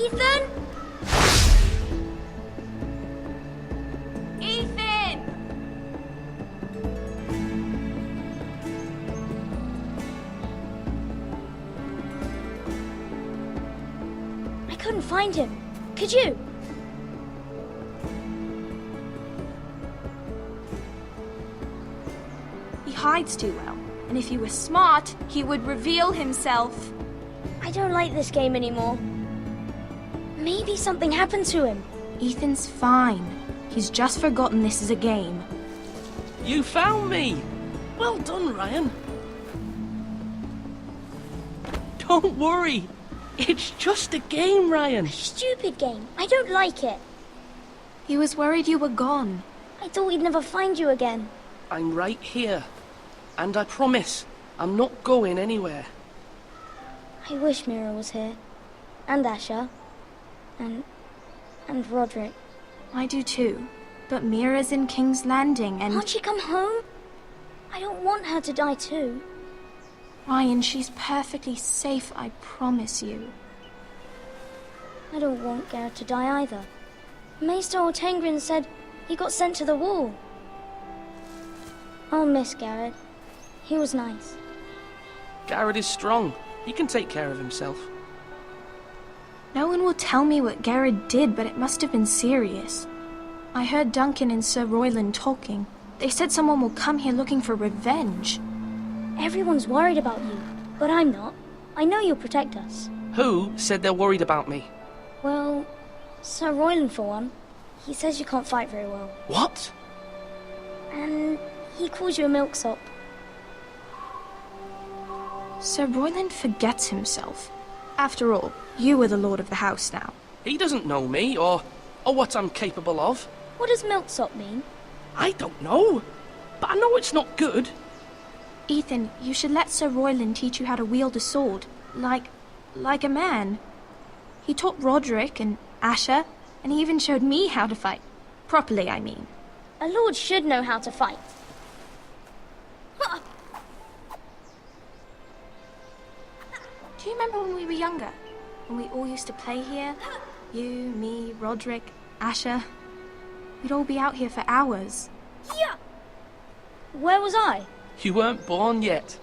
Ethan? Ethan! I couldn't find him. Could you? He hides too well, and if he were smart, he would reveal himself. I don't like this game anymore. Maybe something happened to him. Ethan's fine. He's just forgotten this is a game. You found me! Well done, Ryan. Don't worry. It's just a game, Ryan. Stupid game. I don't like it. He was worried you were gone. I thought we'd never find you again. I'm right here. And I promise, I'm not going anywhere. I wish Mira was here. And Asher. And Roderick. I do too. But Mira's in King's Landing and... Can't she come home? I don't want her to die too. Ryan, she's perfectly safe, I promise you. I don't want Garrett to die either. Maester Ortengrin said he got sent to the wall. I'll miss Garrett. He was nice. Garrett is strong. He can take care of himself. No one will tell me what Garrett did, but it must have been serious. I heard Duncan and Sir Royland talking. They said someone will come here looking for revenge. Everyone's worried about you, but I'm not. I know you'll protect us. Who said they're worried about me? Well, Sir Royland for one. He says you can't fight very well. What? And he calls you a milksop. Sir Royland forgets himself. After all, you are the lord of the house now. He doesn't know me, or what I'm capable of. What does milksop mean? I don't know, but I know it's not good. Ethan, you should let Sir Royland teach you how to wield a sword. Like a man. He taught Roderick and Asher, and he even showed me how to fight. Properly, I mean. A lord should know how to fight. Do you remember when we were younger? When we all used to play here? You, me, Roderick, Asher. We'd all be out here for hours. Yeah. Where was I? You weren't born yet.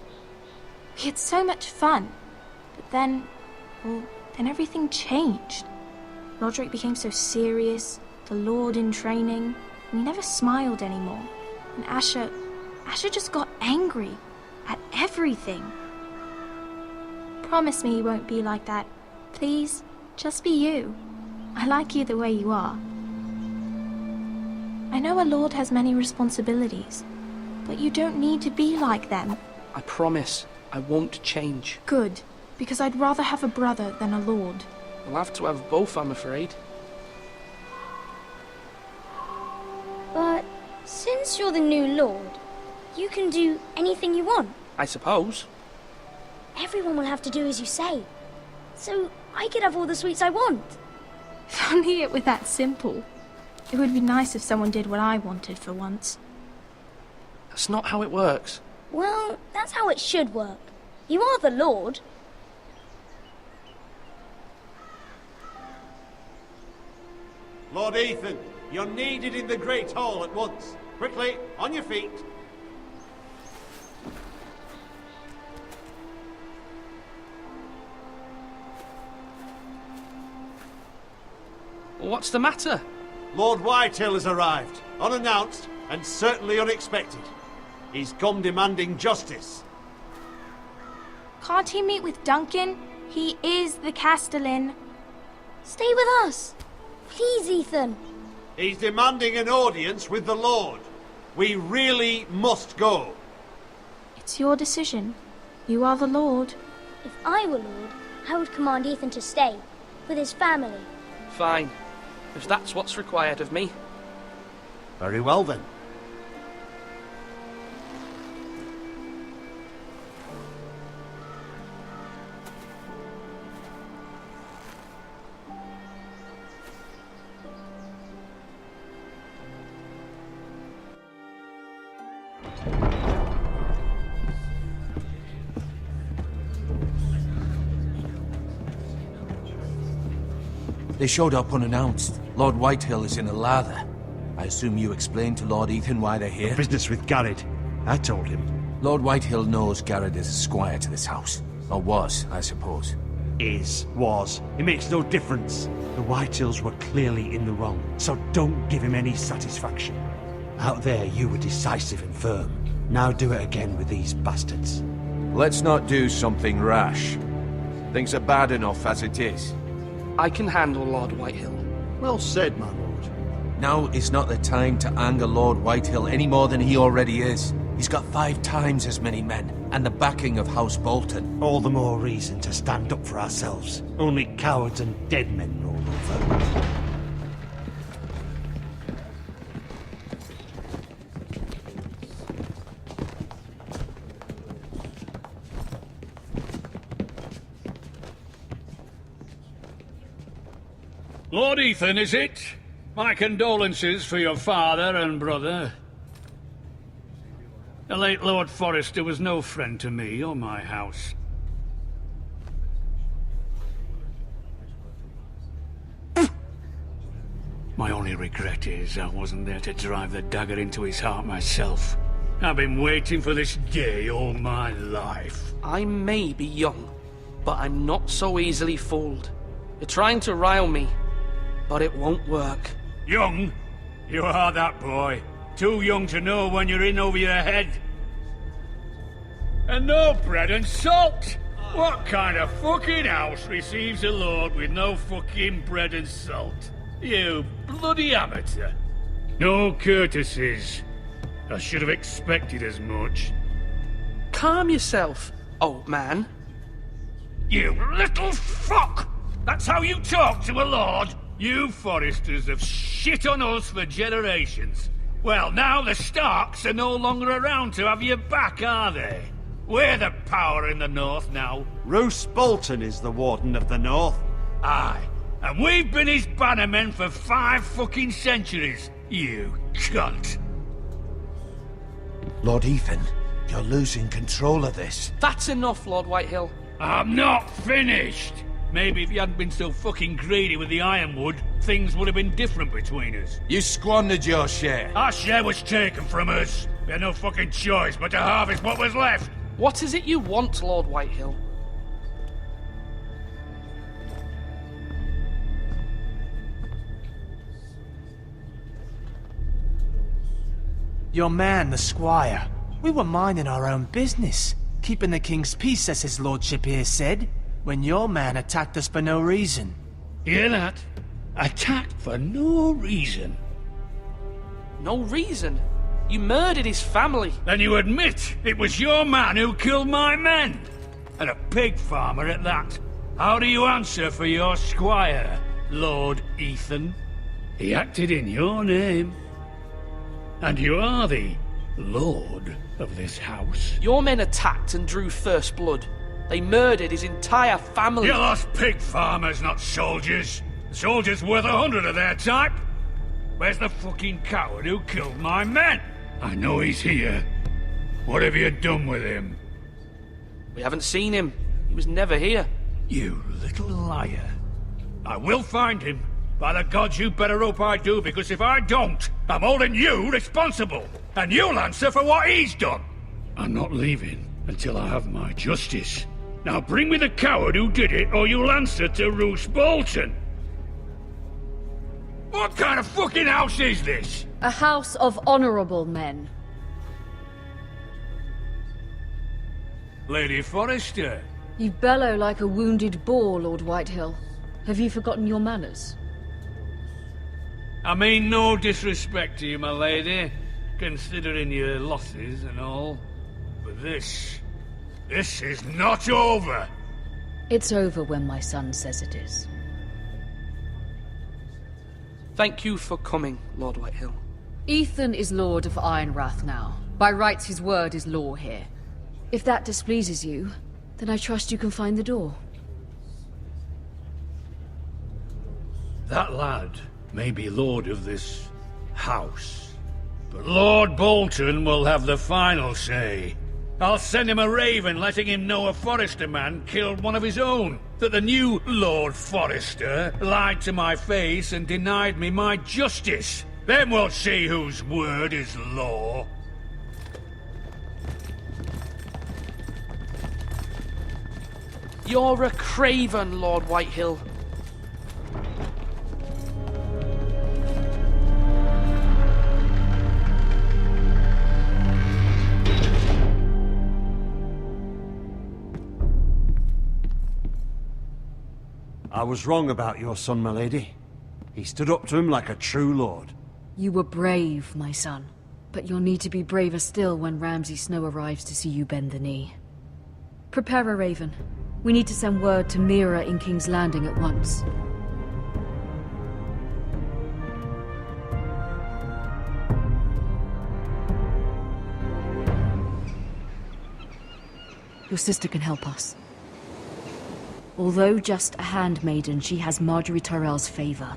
We had so much fun. But then everything changed. Roderick became so serious, the Lord in training, and he never smiled anymore. And Asher just got angry at everything. Promise me you won't be like that. Please, just be you. I like you the way you are. I know a lord has many responsibilities, but you don't need to be like them. I promise I won't change. Good, because I'd rather have a brother than a lord. We'll have to have both, I'm afraid. But since you're the new lord, you can do anything you want. I suppose. Everyone will have to do as you say. So I could have all the sweets I want. If only it were that simple. It would be nice if someone did what I wanted for once. That's not how it works. Well, that's how it should work. You are the lord. Lord Ethan, you're needed in the Great Hall at once. Quickly, on your feet. What's the matter? Lord Whitehill has arrived, unannounced and certainly unexpected. He's come demanding justice. Can't he meet with Duncan? He is the Castellan. Stay with us. Please, Ethan. He's demanding an audience with the Lord. We really must go. It's your decision. You are the lord. If I were lord, I would command Ethan to stay, with his family. Fine, if that's what's required of me. Very well then. They showed up unannounced. Lord Whitehill is in a lather. I assume you explained to Lord Ethan why they're here? Business with Garrett. I told him. Lord Whitehill knows Garrett is a squire to this house. Or was, I suppose. Was. It makes no difference. The Whitehills were clearly in the wrong, so don't give him any satisfaction. Out there, you were decisive and firm. Now do it again with these bastards. Let's not do something rash. Things are bad enough as it is. I can handle Lord Whitehill. Well said, my lord. Now is not the time to anger Lord Whitehill any more than he already is. He's got 5 times as many men, and the backing of House Bolton. All the more reason to stand up for ourselves. Only cowards and dead men roll over. Lord Ethan, is it? My condolences for your father and brother. The late Lord Forrester was no friend to me or my house. My only regret is I wasn't there to drive the dagger into his heart myself. I've been waiting for this day all my life. I may be young, but I'm not so easily fooled. You're trying to rile me, but it won't work. Young? You are that boy. Too young to know when you're in over your head. And no bread and salt! What kind of fucking house receives a lord with no fucking bread and salt? You bloody amateur. No courtesies. I should have expected as much. Calm yourself, old man. You little fuck! That's how you talk to a lord? You Forresters have shit on us for generations. Well, now the Starks are no longer around to have your back, are they? We're the power in the north now. Roose Bolton is the Warden of the North. Aye, and we've been his bannermen for 5 fucking centuries, you cunt. Lord Ethan, you're losing control of this. That's enough, Lord Whitehill. I'm not finished. Maybe if you hadn't been so fucking greedy with the ironwood, things would have been different between us. You squandered your share. Our share was taken from us. We had no fucking choice but to harvest what was left. What is it you want, Lord Whitehill? Your man, the squire. We were minding our own business, keeping the king's peace, as his lordship here said, when your man attacked us for no reason. Hear that? Attacked for no reason. No reason? You murdered his family. Then you admit it was your man who killed my men? And a pig farmer at that. How do you answer for your squire, Lord Ethan? He acted in your name. And you are the lord of this house. Your men attacked and drew first blood. They murdered his entire family. You lost pig farmers, not soldiers. The soldiers worth 100 of their type. Where's the fucking coward who killed my men? I know he's here. What have you done with him? We haven't seen him. He was never here. You little liar. I will find him. By the gods, you better hope I do, because if I don't, I'm holding you responsible. And you'll answer for what he's done. I'm not leaving until I have my justice. Now bring me the coward who did it, or you'll answer to Roose Bolton. What kind of fucking house is this? A house of honorable men. Lady Forrester. You bellow like a wounded boar, Lord Whitehill. Have you forgotten your manners? I mean no disrespect to you, my lady, considering your losses and all. But this is not over. It's over when my son says it is. Thank you for coming, Lord Whitehill. Ethan is Lord of Ironrath now. By rights, his word is law here. If that displeases you, then I trust you can find the door. That lad may be lord of this house, but Lord Bolton will have the final say. I'll send him a raven letting him know a Forrester man killed one of his own. That the new Lord Forrester lied to my face and denied me my justice. Then we'll see whose word is law. You're a craven, Lord Whitehill. I was wrong about your son, my lady. He stood up to him like a true lord. You were brave, my son. But you'll need to be braver still when Ramsay Snow arrives to see you bend the knee. Prepare a raven. We need to send word to Mira in King's Landing at once. Your sister can help us. Although just a handmaiden, she has Marjorie Tyrell's favor.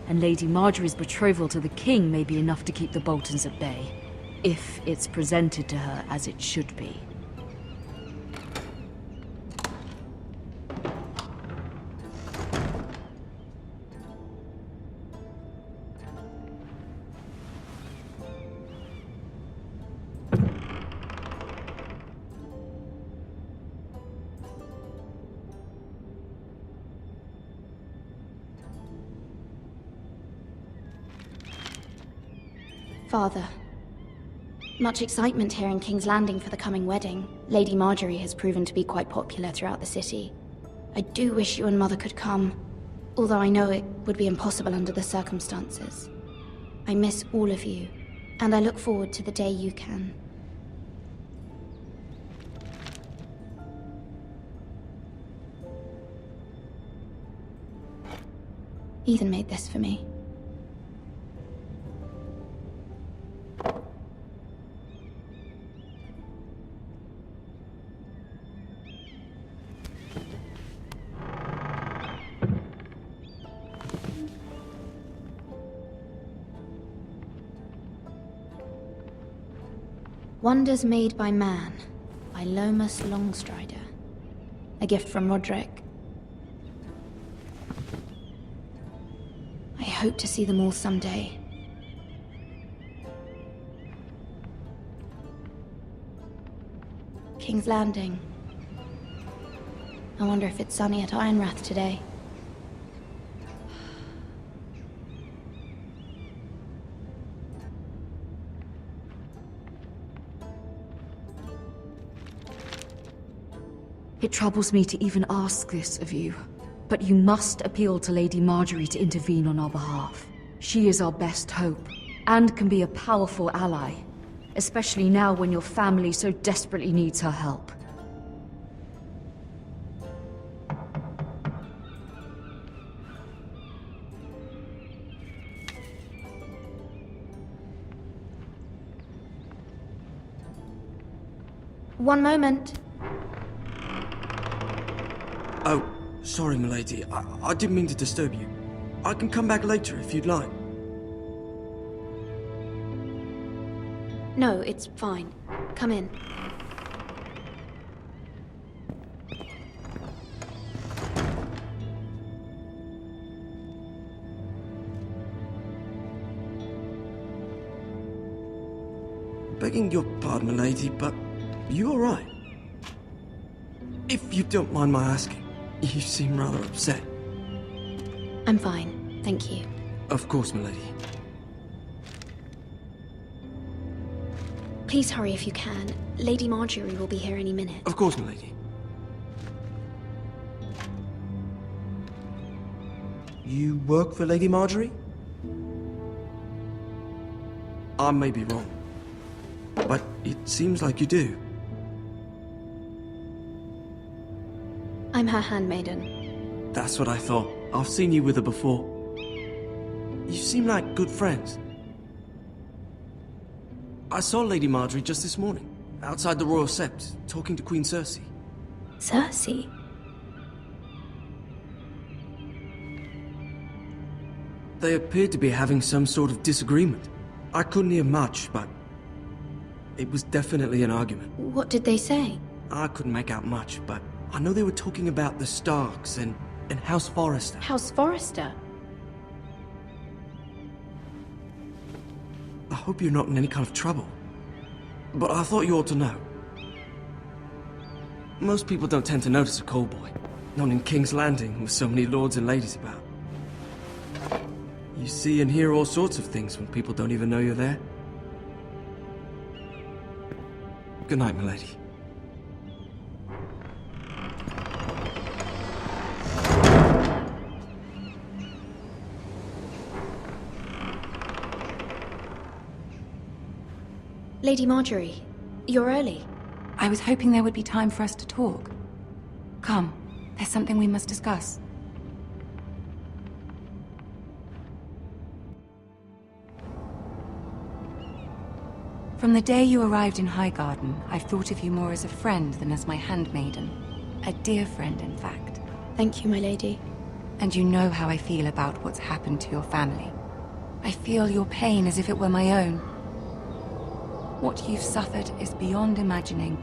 And Lady Marjorie's betrothal to the king may be enough to keep the Boltons at bay. If it's presented to her as it should be. Father, much excitement here in King's Landing for the coming wedding. Lady Marjorie has proven to be quite popular throughout the city. I do wish you and Mother could come, although I know it would be impossible under the circumstances. I miss all of you, and I look forward to the day you can. Ethan made this for me. Wonders Made by Man, by Lomas Longstrider. A gift from Roderick. I hope to see them all someday. King's Landing. I wonder if it's sunny at Ironrath today. It troubles me to even ask this of you, but you must appeal to Lady Marjorie to intervene on our behalf. She is our best hope, and can be a powerful ally, especially now when your family so desperately needs her help. One moment. Oh, sorry, milady. I didn't mean to disturb you. I can come back later if you'd like. No, it's fine. Come in. Begging your pardon, milady, but you all right? If you don't mind my asking, you seem rather upset. I'm fine, thank you. Of course, milady. Please hurry if you can. Lady Marjorie will be here any minute. Of course, milady. You work for Lady Marjorie? I may be wrong, but it seems like you do. I'm her handmaiden. That's what I thought. I've seen you with her before. You seem like good friends. I saw Lady Marjorie just this morning, outside the Royal Sept, talking to Queen Cersei. Cersei? They appeared to be having some sort of disagreement. I couldn't hear much, but It was definitely an argument. What did they say? I couldn't make out much, but I know they were talking about the Starks and House Forrester. House Forrester? I hope you're not in any kind of trouble. But I thought you ought to know. Most people don't tend to notice a callboy. Not in King's Landing with so many lords and ladies about. You see and hear all sorts of things when people don't even know you're there. Good night, milady. Lady Marjorie, you're early. I was hoping there would be time for us to talk. Come, there's something we must discuss. From the day you arrived in Highgarden, I've thought of you more as a friend than as my handmaiden. A dear friend, in fact. Thank you, my lady. And you know how I feel about what's happened to your family. I feel your pain as if it were my own. What you've suffered is beyond imagining.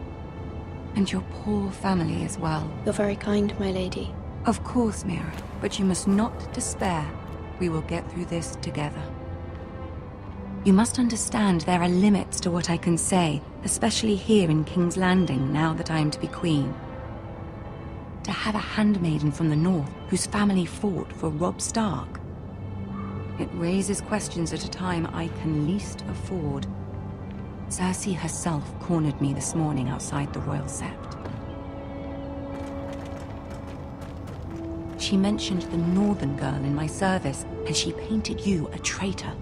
And your poor family as well. You're very kind, my lady. Of course, Mira, but you must not despair. We will get through this together. You must understand there are limits to what I can say, especially here in King's Landing, now that I am to be queen. To have a handmaiden from the north whose family fought for Robb Stark. It raises questions at a time I can least afford. Cersei herself cornered me this morning outside the Royal Sept. She mentioned the northern girl in my service, and she painted you a traitor.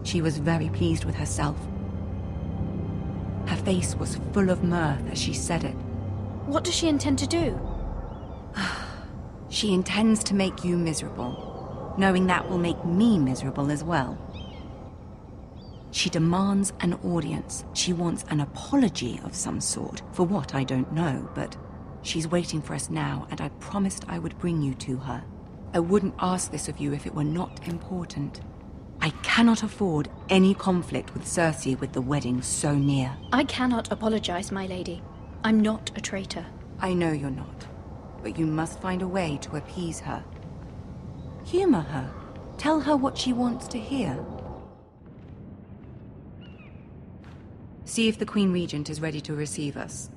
She was very pleased with herself. Her face was full of mirth as she said it. What does she intend to do? She intends to make you miserable, knowing that will make me miserable as well. She demands an audience. She wants an apology of some sort, for what I don't know, but she's waiting for us now, and I promised I would bring you to her. I wouldn't ask this of you if it were not important. I cannot afford any conflict with Cersei with the wedding so near. I cannot apologize, my lady. I'm not a traitor. I know you're not, but you must find a way to appease her. Humor her. Tell her what she wants to hear. See if the Queen Regent is ready to receive us.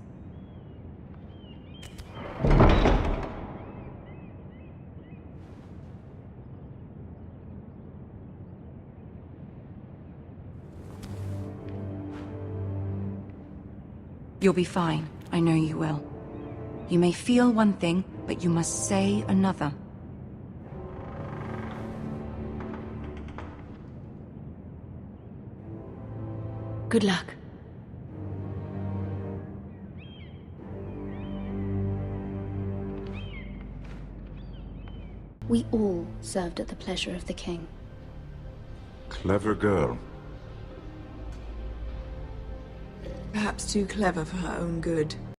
You'll be fine. I know you will. You may feel one thing, but you must say another. Good luck. We all served at the pleasure of the king. Clever girl. Perhaps too clever for her own good.